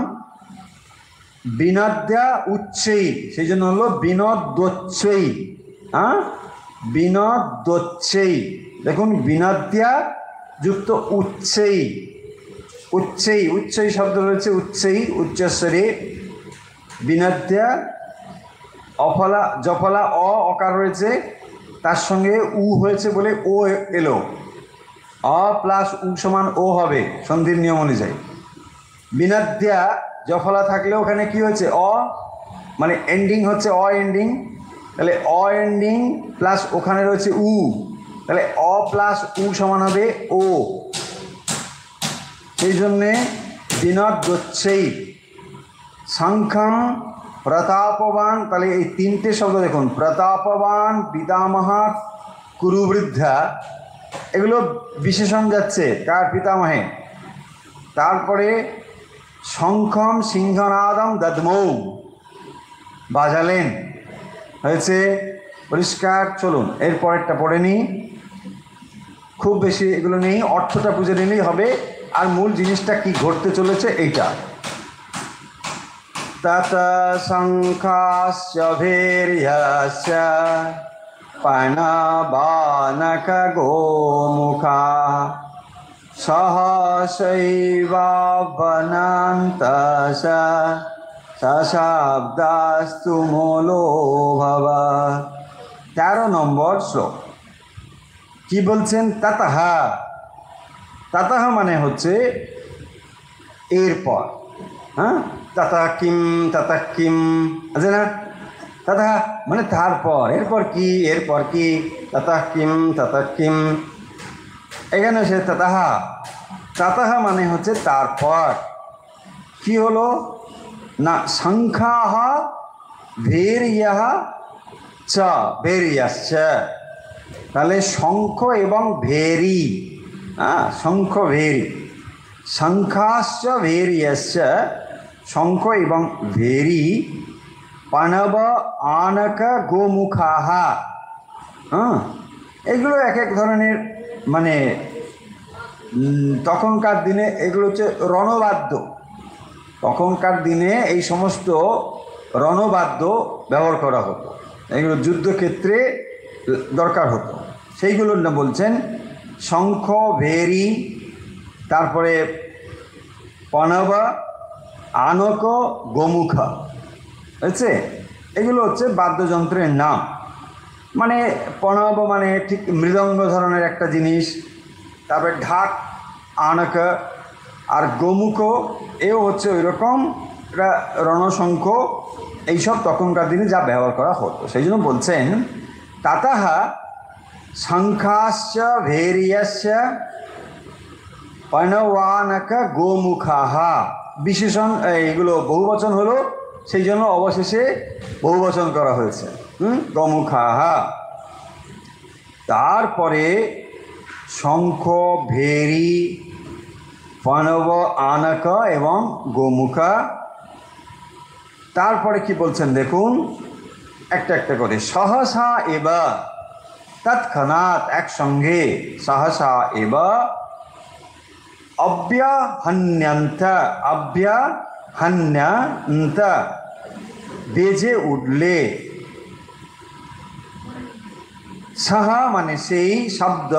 বিনদ্যা উচ্চৈ, সেই জন্য হলো বিনদ্যোচ্চৈ, বিনদ্যোচ্চৈ। দেখুন বিনদ্যা যুক্ত উচ্চৈ, উচ্চৈ, উচ্চৈ শব্দ রয়েছে, উচ্চৈ উচ্চস্বরে, বিনদ্যা অফলা জফলা অকার রয়েছে, তার সঙ্গে উ হয়েছে বলে ও এলো, অ প্লাস উ সমান ও হবে সন্ধির নিয়ম অনুযায়ী। বিনদ্যা জফলা থাকলে ওখানে কি হয়েছে, অ মানে এন্ডিং হচ্ছে অ এন্ডিং, তাহলে অ এন্ডিং প্লাস ওখানে রয়েছে উ, তাহলে অ প্লাস উ সমান হবে ও, সেই জন্যে বিনদ্যোচ্চৈ। শঙ্খম প্রতাপবান, তাহলে এই তিনটে শব্দ দেখুন, প্রতাপবান পিতামহা কুরুবৃদ্ধা, এগুলো বিশেষণ যাচ্ছে কার, পিতামহে। তারপরে শঙ্খম সিংহনাদম দদ্মৌ, বাজালেন, হয়েছে পরিষ্কার। চলুন এর পরেরটা পড়ে নিই, খুব বেশি এগুলো নেই, অর্থটা বুঝে নিলেই হবে, আর মূল জিনিসটা কি ঘটতে চলেছে এইটা। তত শঙ্খাশ্চ ভীর্যশ্চ পাণবানক গোমুখা সহসৈবাবনন্তস সশব্দাস্তু মূলো ভব। 13 নম্বর শ্লোক কি বলছেন, ততঃ, ততঃ মানে হচ্ছে এরপর, ততঃ কিম, ততঃ কিম আছে না, ততঃ মানে তারপর, এরপর কি, এরপর কি, ততঃ কিম, ততঃ কিম, এখানে সে ততঃ, ততঃ মানে হচ্ছে তারপর কি হলো না, শঙ্খাঃ ভীর্যঃ চ ভীর্যশ্চ, তাহলে শঙ্খ এবং ভেরি, শঙ্খ ভেরি, শঙ্খাশ্চ ভীর্যশ্চ, শঙ্খ এবং ভেরি, পাণব আনক গোমুখাহ, এগুলো এক এক ধরনের, মানে তখনকার দিনে এগুলো হচ্ছে রণবাদ্য, তখনকার দিনে এই সমস্ত রণবাদ্য ব্যবহার করা হতো, এগুলো যুদ্ধক্ষেত্রে দরকার হতো, সেইগুলোর না বলছেন শঙ্খ ভেরি, তারপরে পাণব আনক গোমুখা, বুঝছে, এগুলো হচ্ছে বাদ্যযন্ত্রের নাম। মানে পাণব মানে ঠিক মৃদঙ্গ ধরনের একটা জিনিস, তারপরে ঢাক আনক, আর গোমুখ এও হচ্ছে ওই রকম একটা রণশঙ্খ, এইসব তখনকার দিনে যা ব্যবহার করা হতো, সেই জন্য বলছেন ততঃ শঙ্খাশ্চ ভেরিয়শ্চ পাণবানক গোমুখাহ, বিশেষণ এইগুলো বহুবচন হলো, সেই জন্য অবশেষে বহুবচন করা হয়েছে, গোমুখাহ। তারপরে শঙ্খ ভেরি পাণব আনক এবং গোমুখা, তারপরে কি বলছেন দেখুন একটা একটা করে, সহসা এবা, তৎক্ষণাৎ একসঙ্গে, সহসা এবা অব্যাহন্যন্ত, অব্যাহন্যন্ত বেজে উঠলে, সহ মানে সেই শব্দ,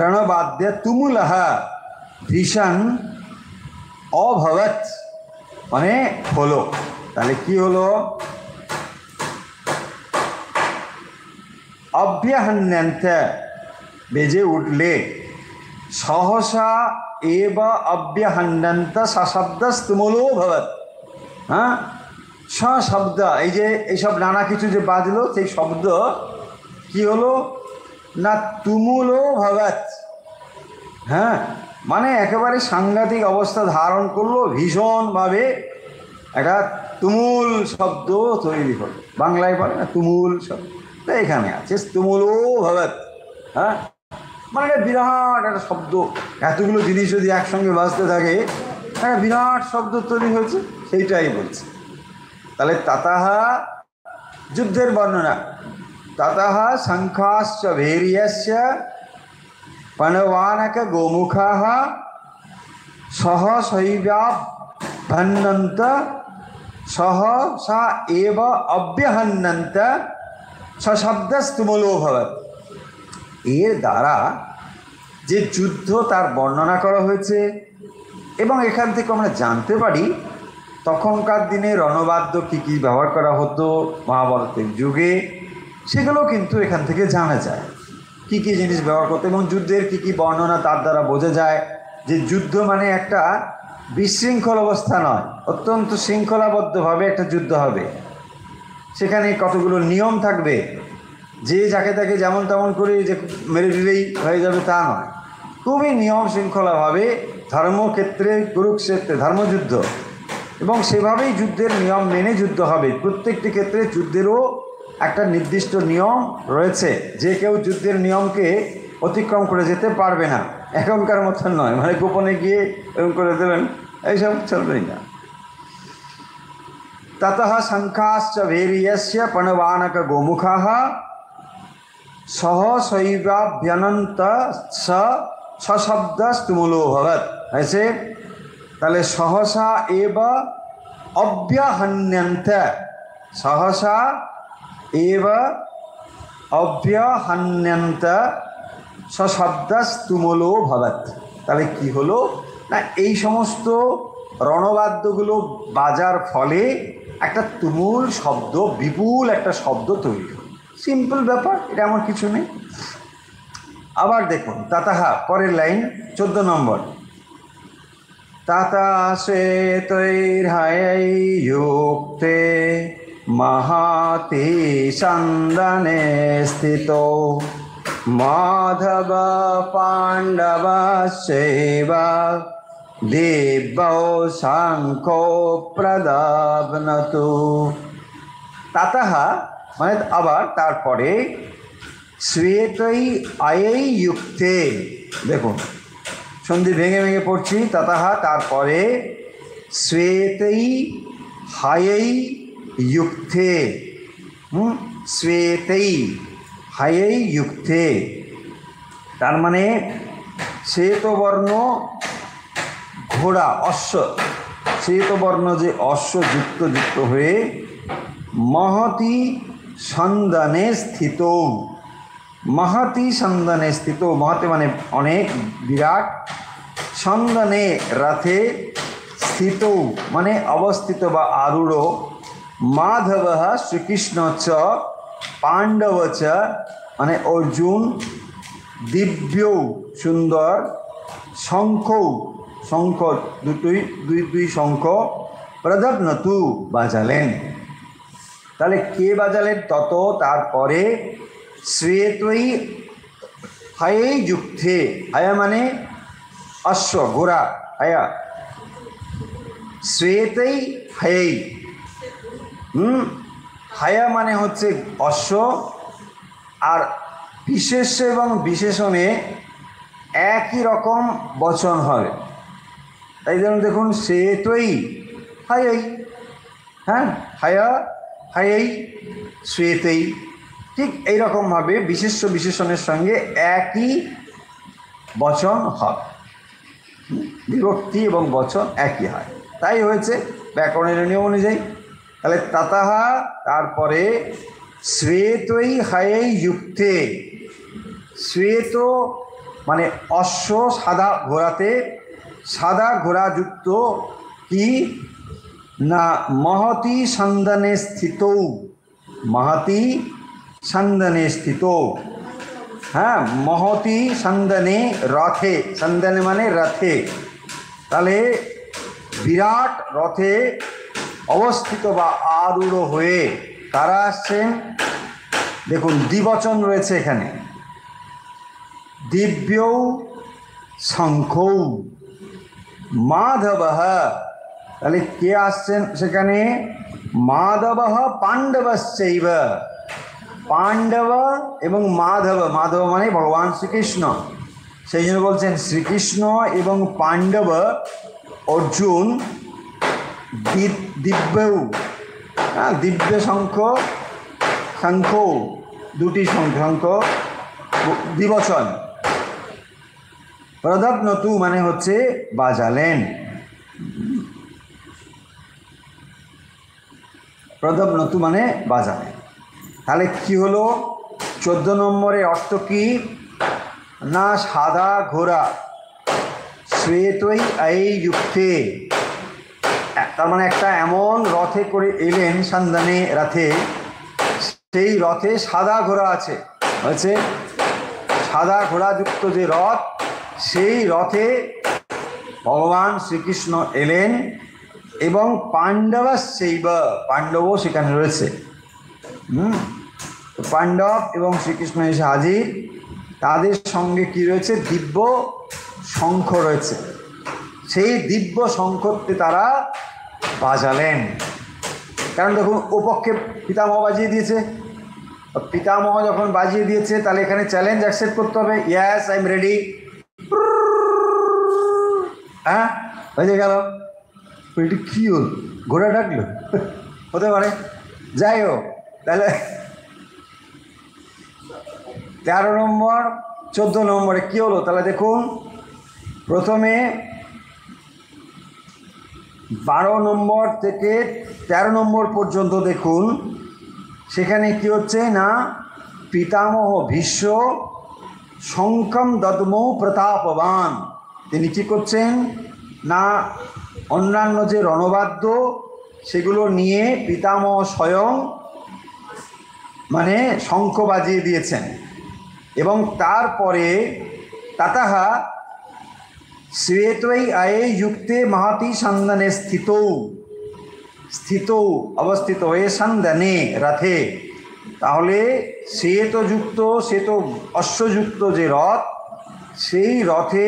রণবাদ্য তুমুলঃ ভীষণ, অভবৎ মানে হলো, তাহলে কি হলো, অব্যাহন্যন্ত বেজে উঠলে, সহসা एव अभ्यहन्यन्त सशब्दस्तुमुलो भवत्। हाँ, शब्द এই যে এইসব নানা কিছু যে বাজলো সেই শব্দ কি হলো না তুমুলো ভবৎ। হ্যাঁ, মানে একেবারে সাংঘাতিক অবস্থা ধারণ করলো, ভীষণভাবে একটা তুমুল শব্দ তৈরি হলো। বাংলায় বলে না তুমুল শব্দ, তো এখানে আছে তুমুলো ভবৎ। হ্যাঁ, মানে একটা বিরাট একটা শব্দ, এতগুলো জিনিস যদি একসঙ্গে বাজতে থাকে একটা বিরাট শব্দ তৈরি হয়েছে, সেইটাই বলছে। তাহলে তাতাহা যুদ্ধের বর্ণনা, তাতাহা শঙ্খাশ্চ ভৈর্যশ্চ পণবানক গোমুখাঃ সহসৈবাভ্যন্নন্ত সহসা এব অভ্যহন্যন্ত সশব্দস্তुमुलो ভবৎ। এর দ্বারা যে যুদ্ধ তার বর্ণনা করা হয়েছে, এবং এখান থেকে আমরা জানতে পারি তখনকার দিনে রণবাদ্য কী কী ব্যবহার করা হতো মহাভারতের যুগে, সেগুলো কিন্তু এখান থেকে জানা যায়। কী কী জিনিস ব্যবহার করতো এবং যুদ্ধের কী কী বর্ণনা, তার দ্বারা বোঝা যায় যে যুদ্ধ মানে একটা বিশৃঙ্খল অবস্থা নয়, অত্যন্ত শৃঙ্খলাবদ্ধভাবে একটা যুদ্ধ হবে। সেখানে কতগুলো নিয়ম থাকবে, যে যাকে তাকে যেমন তেমন করে যে মেরে দিলেই হয়ে যাবে তা নয়। খুবই নিয়ম শৃঙ্খলাভাবে ধর্মক্ষেত্রে, কুরুক্ষেত্রে ধর্মযুদ্ধ, এবং সেভাবেই যুদ্ধের নিয়ম মেনে যুদ্ধ হবে। প্রত্যেকটি ক্ষেত্রে যুদ্ধেরও একটা নির্দিষ্ট নিয়ম রয়েছে, যে কেউ যুদ্ধের নিয়মকে অতিক্রম করে যেতে পারবে না। এখনকার মতন নয়, মানে গোপনে গিয়ে এরকম করে দেবেন, এইসব চলবেই না। ততঃ শঙ্খাশ্চ ভৈর্যশ্চ পণবানক গোমুখাঃ সহসৈবাভ্যনন্ত সশব্দস্তुमुलो ভবৎ। ऐसे তাহলে সহসা এব অভ্যহন্যন্ত, সহসা এব অভ্যহন্যন্ত সশব্দস্তुमुलो ভবৎ। তাহলে কি হলো না এই সমস্ত রণবাদ্যগুলো বাজার ফলে একটা তুমুল শব্দ, বিপুল একটা শব্দ তৈরি হলো। সিম্পল ব্যাপার, এটা এমন কিছু নেই। আবার দেখুন তাতাহা পরের লাইন 14 নম্বর, তাতা শ্বেতৈর্হয়ৈর্যুক্তে মহাতি সন্দনে স্থিতো মাধব পাণ্ডবশ্চৈব দিব্যৌ শঙ্খো প্রদাবনতু। তাতাহা মানে আবার তারপরে শ্বেতৈ আয়ৈ যুক্তে, দেখুন সন্ধি ভেঙে ভেঙে পড়ছি। তাতাহা তারপরে শ্বেতৈ হায়ৈ যুক্তে, শ্বেতৈ হায়ৈ যুক্তে, তার মানে শ্বেতবর্ণ ঘোড়া, অশ্ব, শ্বেতবর্ণ যে অশ্ব যুক্ত হয়ে মহতি সন্দনে স্থিত, মহতি সন্দনে স্থিত, মহতি মানে অনেক, বিরাট, সন্দনে রথে, স্থিত মানে অবস্থিত বা আরূঢ়, মাধব শ্রীকৃষ্ণ চ পাণ্ডব চ মানে অর্জুন, দিব্য সুন্দর, শঙ্খ, শঙ্খ দুই শঙ্খ, প্রদব্নতু বাজালেন। তাহলে কে বাজালেন? তত তারপরে শ্বেতৈ হায়ৈ যুক্তে, হায়া মানে অশ্ব ঘোড়া, হায়া, শ্বেতৈ হায়ৈ, হায়া মানে হচ্ছে অশ্ব, আর বিশেষ এবং বিশেষণে একই রকম বচন হবে। তাই জন্য দেখুন শ্বেতৈ হায়ৈ, হ্যাঁ, হায়া হায়ৈ শ্বেতৈ, ঠিক এইরকমভাবে বিশেষ্য বিশেষণের সঙ্গে একই বচন হবে, বিভক্তি এবং বচন একই হয়, তাই হয়েছে ব্যাকরণের নিয়ম অনুযায়ী। তাহলে তাতাহা তারপরে শ্বেতৈ হায়ৈ যুক্তে, শ্বেত মানে অশ্ব সাদা ঘোড়াতে, সাদা ঘোড়া যুক্ত কি না মহতি সন্দনে স্থিত, মহতি সন্দনে স্থিত, হ্যাঁ, মহতি সন্দনে রথে, সন্দনে মানে রথে, তাহলে বিরাট রথে অবস্থিত বা আরূঢ় হয়ে কারা আসছেন? দেখুন দ্বিবচন রয়েছে এখানে, দিব্যৌ শঙ্খৌ মাধবঃ, তাহলে কে আসছেন সেখানে? মাধবঃ পাণ্ডবশ্চৈব, পাণ্ডব এবং মাধব, মাধব মানে ভগবান শ্রীকৃষ্ণ, সেই জন্য বলছেন শ্রীকৃষ্ণ এবং পাণ্ডব, অর্জুন, দিব্যৌ, হ্যাঁ, দিব্য শঙ্খ, শঙ্খ, দুটি শঙ্খ, দ্বিবচন। প্রদপ্নতু মানে হচ্ছে বাজালেন, প্রদপ্নতু মানে বাজালেন। তাহলে কি হলো? 14 নম্বরের অর্থ কি না, সাদা ঘোড়া, শ্বেতই এই যুক্তে, তার মানে একটা এমন রথে করে এলেন, সন্ধানে রথে, সেই রথে সাদা ঘোড়া আছে, হয়েছে সাদা ঘোড়াযুক্ত যে রথ, সেই রথে ভগবান শ্রীকৃষ্ণ এলেন এবং পাণ্ডবশ্চৈব, পাণ্ডবও সেখানে রয়েছে। পাণ্ডব এবং শ্রীকৃষ্ণ এসে হাজির, তাদের সঙ্গে কি রয়েছে? দিব্য শঙ্খ রয়েছে, সেই দিব্য শঙ্খতে তারা বাজালেন। কারণ দেখুন ওপক্ষে পিতামহ বাজিয়ে দিয়েছে, পিতামহ যখন বাজিয়ে দিয়েছে তাহলে এখানে চ্যালেঞ্জ অ্যাকসেপ্ট করতে হবে, ইয়াস আই এম রেডি, হ্যাঁ হয়ে গেল। এটি কী হল? ঘোড়া ডাকলো হতে পারে, যাই হোক। তাহলে 13 নম্বর 14 নম্বরে কী হলো? তাহলে দেখুন প্রথমে 12 নম্বর থেকে 13 নম্বর পর্যন্ত দেখুন, সেখানে কি হচ্ছে না, পিতামহ ভীষ্ম শঙ্খম দদ্মৌ প্রতাপবান, তিনি কী করছেন না, অন্যান্য যে রণবাদ্য সেগুলো নিয়ে পিতামহ স্বয়ং মানে শঙ্খ বাজিয়ে দিয়েছেন। এবং তারপরে তাতাহা শ্বেতৈ আয়ে যুক্তে মহাতি সন্দনে স্থিত অবস্থিত হয়ে সন্দনে রথে, তাহলে শ্বেতযুক্ত, শ্বেত অশ্বযুক্ত যে রথ, সেই রথে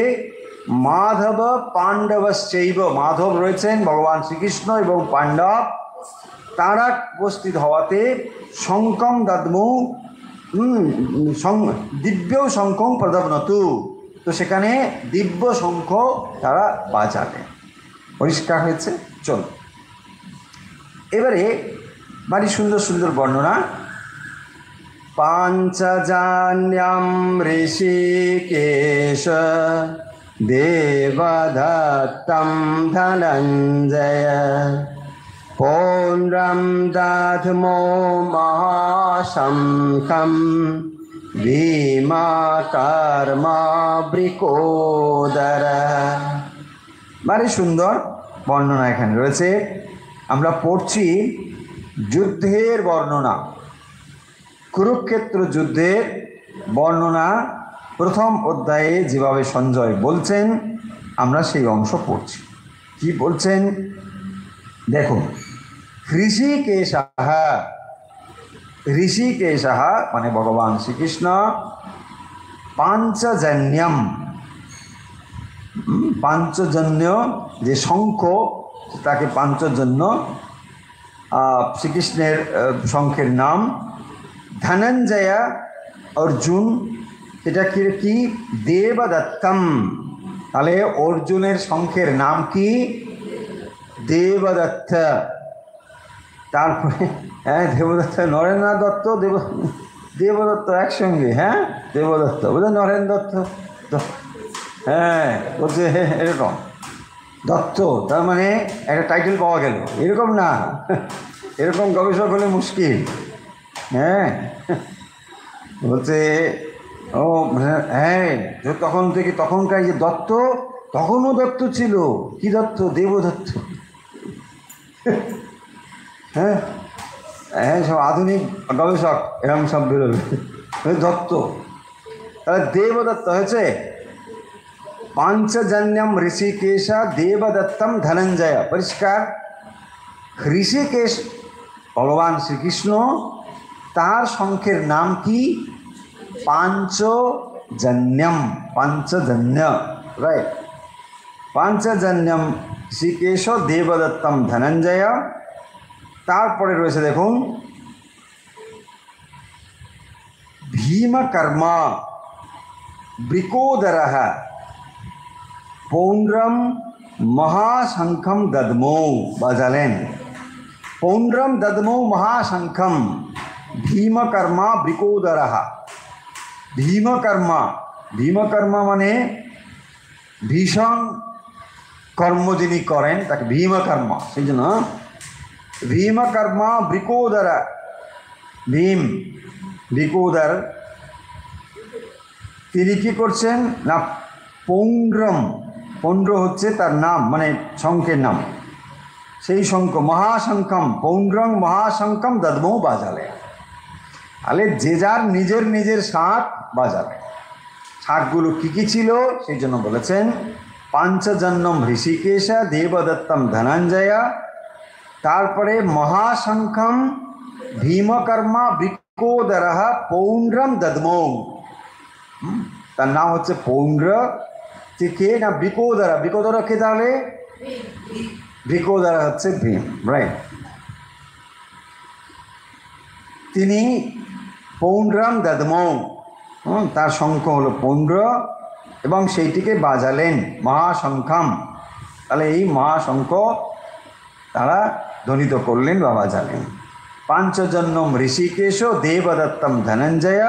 মাধব পাণ্ডবশ্চৈব, মাধব রয়েছেন ভগবান শ্রীকৃষ্ণ এবং পাণ্ডব, তারা উপস্থিত হওয়াতে শঙ্খং দদ্মৌ দিব্য শঙ্খং প্রদপ্নতু, তো সেখানে দিব্য শঙ্খ তারা বাজালেন। পরিষ্কার হয়েছে? চল এবারে বাড়ি সুন্দর সুন্দর বর্ণনা। পাঞ্চজান্যাম ঋষিকেশ দেবদত্তম ধনঞ্জয় পৌণ্ড্রম দধ্মো মহাশঙ্খম ভীমকর্মা বৃকোদর। বাড়ি সুন্দর বর্ণনা এখানে রয়েছে। আমরা পড়ছি যুদ্ধের বর্ণনা, কুরুক্ষেত্র যুদ্ধের বর্ণনা প্রথম অধ্যায়ে যেভাবে সঞ্জয় বলছেন, আমরা সেই অংশ পড়ছি। কি বলছেন দেখুন, ঋষিকেশাহ মানে ভগবান শ্রীকৃষ্ণ, পাঞ্চজন্যম, পাঞ্চজন্য যে শঙ্খ, তাকে পাঞ্চজন্য, শ্রীকৃষ্ণের শঙ্খের নাম। ধনঞ্জয়া অর্জুন, এটা কি? দেবদত্তম, তাহলে অর্জুনের শঙ্খের নাম কি? দেবদত্ত। তারপরে হ্যাঁ দেবদত্ত, নরেন্দ্রনাথ দত্ত, দেবদত্ত একসঙ্গে, হ্যাঁ দেবদত্ত বলছে নরেন দত্ত, হ্যাঁ বলছে এরকম দত্ত, তার মানে একটা টাইটেল পাওয়া গেল, এরকম না, এরকম গবেষক হলে মুশকিল। হ্যাঁ বলছে ও হ্যাঁ, তখন থেকে তখনকার যে দত্ত, তখনও দত্ত ছিল। কি দত্ত? দেবদত্ত। হ্যাঁ হ্যাঁ, সব আধুনিক গবেষক এরকম সব বেরোবে, দত্ত। তাহলে দেবদত্ত হয়েছে পাঞ্চজন্যম ঋষিকেশ দেবদত্তম ধনঞ্জয়। পরিষ্কার। ঋষিকেশ ভগবান শ্রীকৃষ্ণ, তার শঙ্খের নাম কি? পাঞ্চজন্যম, পাঞ্চজন্য, রাইট। পাঞ্চজন্যম ঋষিকেশ দেবদত্তম ধনঞ্জয়। তারপরে রয়েছে দেখুন ভীমকর্ম বৃকোদরः পৌণ্ড্রম মহাশঙ্খম দদ্মৌ। বাজালেন পৌণ্ড্রম দদ্মৌ মহাশঙ্খম ভীমকর্মা বৃকোদরः। ভীমকর্মা, ভীমকর্মা মানে ভীষণ কর্ম যিনি করেন তাকে ভীমকর্মা। সেই জন্য ভীমকর্মা বৃকোদর, ভীম বৃকোদর, তিনি কি করছেন না পৌণ্ড্রম, পৌণ্ড্র হচ্ছে তার নাম মানে শঙ্খের নাম, সেই শঙ্খ মহাশঙ্খম পৌণ্ড্রং মহাশঙ্খম দদ্মৌ বাজালে। তাহলে যে যার নিজের নিজের শাঁখ বাজাবে। শাঁখগুলো কী কী ছিল সেই জন্য বলেছেন পাঞ্চজন্যম ঋষিকেশ দেবদত্তম ধনঞ্জয়, তারপরে মহাশঙ্খম ভীমকর্মা বৃকোদরः পৌণ্ড্রম দদ্মৌ। তার নাম হচ্ছে পৌণ্ড্র, কে না বৃকোদর। বৃকোদর কে তাহলে? বৃকোদর হচ্ছে ভীম, রাইট। তিনি পৌণ্ড্রম দদ্মৌ, তার শঙ্খ হলো পৌণ্ড্র এবং সেইটিকে বাজালেন মহাশঙ্খম। তাহলে এই মহাশঙ্খ তারা ধ্বনিত করলেন বা বাজালেন। পাঞ্চজন্যম ঋষিকেশ দেবদত্তম ধনঞ্জয়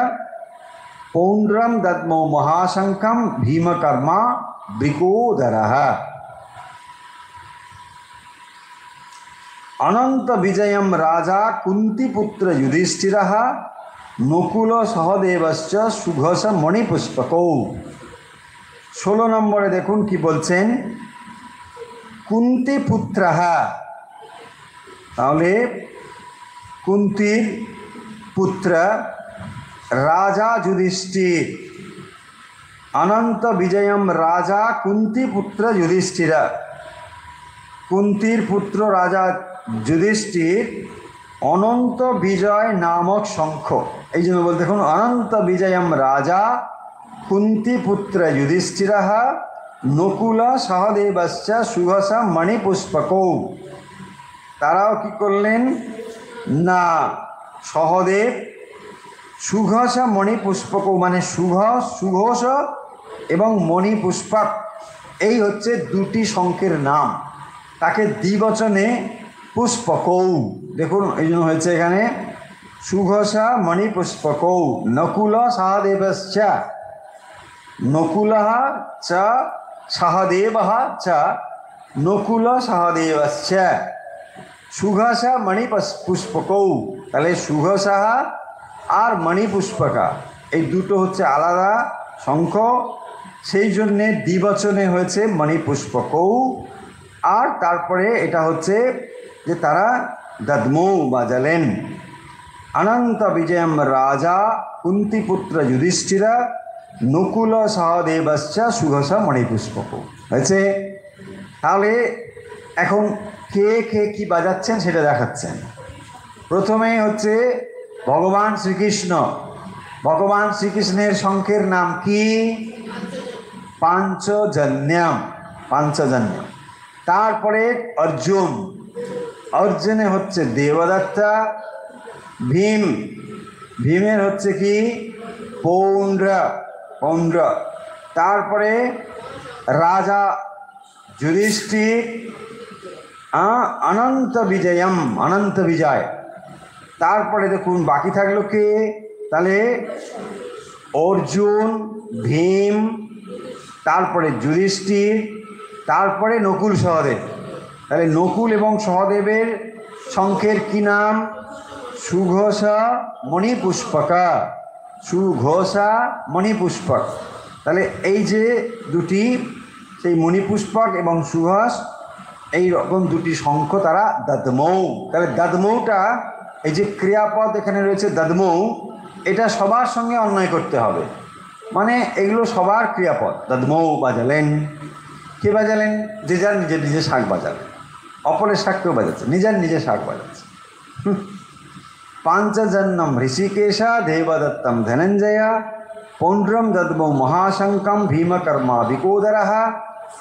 পৌণ্ড্রম দদ্মৌ মহাশঙ্খম ভীমকর্মা বৃকোদরः। অনন্ত বিজয়ম রাজা কুন্তিপুত্র যুধিষ্ঠিরः নকুল সহদেবশ্চ সুঘোষ মণিপুষ্পকৌ। 16 নম্বরে দেখুন কি বলছেন, কুন্তিপুত্রः, তাহলে কুন্তির পুত্র রাজা যুধিষ্ঠির। অনন্ত বিজয়ম রাজা কুন্তিপুত্র যুধিষ্ঠির, কুন্তির পুত্র রাজা যুধিষ্ঠির অনন্ত বিজয় নামক শঙ্খ। এই জন্য বলতে দেখুন অনন্ত বিজয়ম রাজা কুন্তিপুত্র যুধিষ্ঠিরः নকুল সহদেবশ্চ সুঘোষ মণিপুষ্পকৌ। তারাও কি করলেন না সহদেব সুঘোষ মণিপুষ্পকৌ মানে সুঘোষ এবং মণিপুষ্পক, এই হচ্ছে দুটি শঙ্খের নাম। তাকে দ্বিবচনে পুষ্পকৌ, দেখুন এই জন্য হয়েছে এখানে সুঘোষা মণিপুষ্পকৌ নকুল সহদেবশ্চ, নকুলः চ সহদেবः চ নকুল সহদেবশ্চ সুঘোষা মণিপুষ্পকৌ। তাহলে সুঘোষা আর মণিপুষ্পকা এই দুটো হচ্ছে আলাদা শঙ্খ, সেই জন্যে দ্বিবচনে হয়েছে মণিপুষ্পকৌ। আর তারপরে এটা হচ্ছে যে তারা দদ্মৌ বাজালেন। অনন্ত বিজয়ম রাজা কুন্তিপুত্র যুধিষ্ঠির নকুল সহদেবশ্চ সুঘোষ মণিপুষ্পকৌ হয়েছে। তাহলে এখন কে কে কি বাজাচ্ছেন সেটা দেখাচ্ছেন। প্রথমেই হচ্ছে ভগবান শ্রীকৃষ্ণ। ভগবান শ্রীকৃষ্ণের শঙ্খের নাম কি? পাঞ্চজন্যম, পাঞ্চজন্য। তারপরে অর্জুন, অর্জুনে হচ্ছে দেবদত্ত। ভীম, ভীমের হচ্ছে কি পৌণ্ড্র, পৌণ্ড্র। তারপরে রাজা যুধিষ্ঠির অনন্ত বিজয়ম, অনন্ত বিজয়। তারপরে দেখুন বাকি থাকলো কে, তাহলে অর্জুন, ভীম, তারপরে যুধিষ্ঠির, তারপরে নকুল সহদেব। তাহলে নকুল এবং সহদেবের শঙ্খের কি নাম? সুঘোষা মণিপুষ্পকা, সুঘোষা মণিপুষ্পক। তাহলে এই যে দুটি, সেই মণিপুষ্পক এবং সুঘোষ, এই রকম দুটি শঙ্খ তারা দদ্মৌ। তাহলে দদ্মৌটা এই যে ক্রিয়াপদ এখানে রয়েছে দদ্মৌ, এটা সবার সঙ্গে অন্বয় করতে হবে। মানে এগুলো সবার ক্রিয়াপদ। দদ্মৌ বাজালেন, কে বাজালেন? যে যার নিজের নিজের শাঁখ বাজালেন, অপরের শাঁখ কেউ বাজাচ্ছে, নিজের নিজের শাঁখ বাজাচ্ছে। পাঞ্চজন্যম ঋষিকেশা দেবদত্তম ধনঞ্জয়া পৌণ্ড্রম দদ্মৌ মহাশঙ্কম ভীমকর্মা বিকোদরः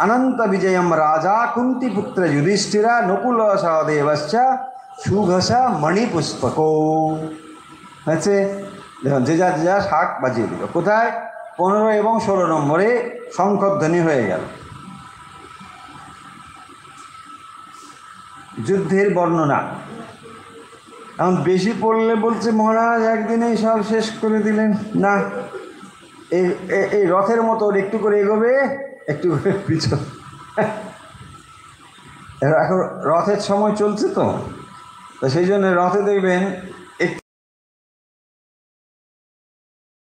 অনন্ত বিজয়ম রাজা কুন্তিপুত্র যুধিষ্ঠিরা নকুল সহদেবশ্চ সুঘোষা মণিপুষ্পকো। হচ্ছে দেখুন, যে যা শাঁখ বাজিয়ে দিল। কোথায়? 15 এবং 16 নম্বরে শঙ্খধ্বনি হয়ে গেল। যুদ্ধের বর্ণনা। এখন বেশি পড়লে বলছে মহারাজ একদিনেই সব শেষ করে দিলেন। না, এই রথের মতো একটু করে এগোবে, একটু করে পিছন। এখন রথের সময় চলছে তো, সেই জন্য রথে দেখবেন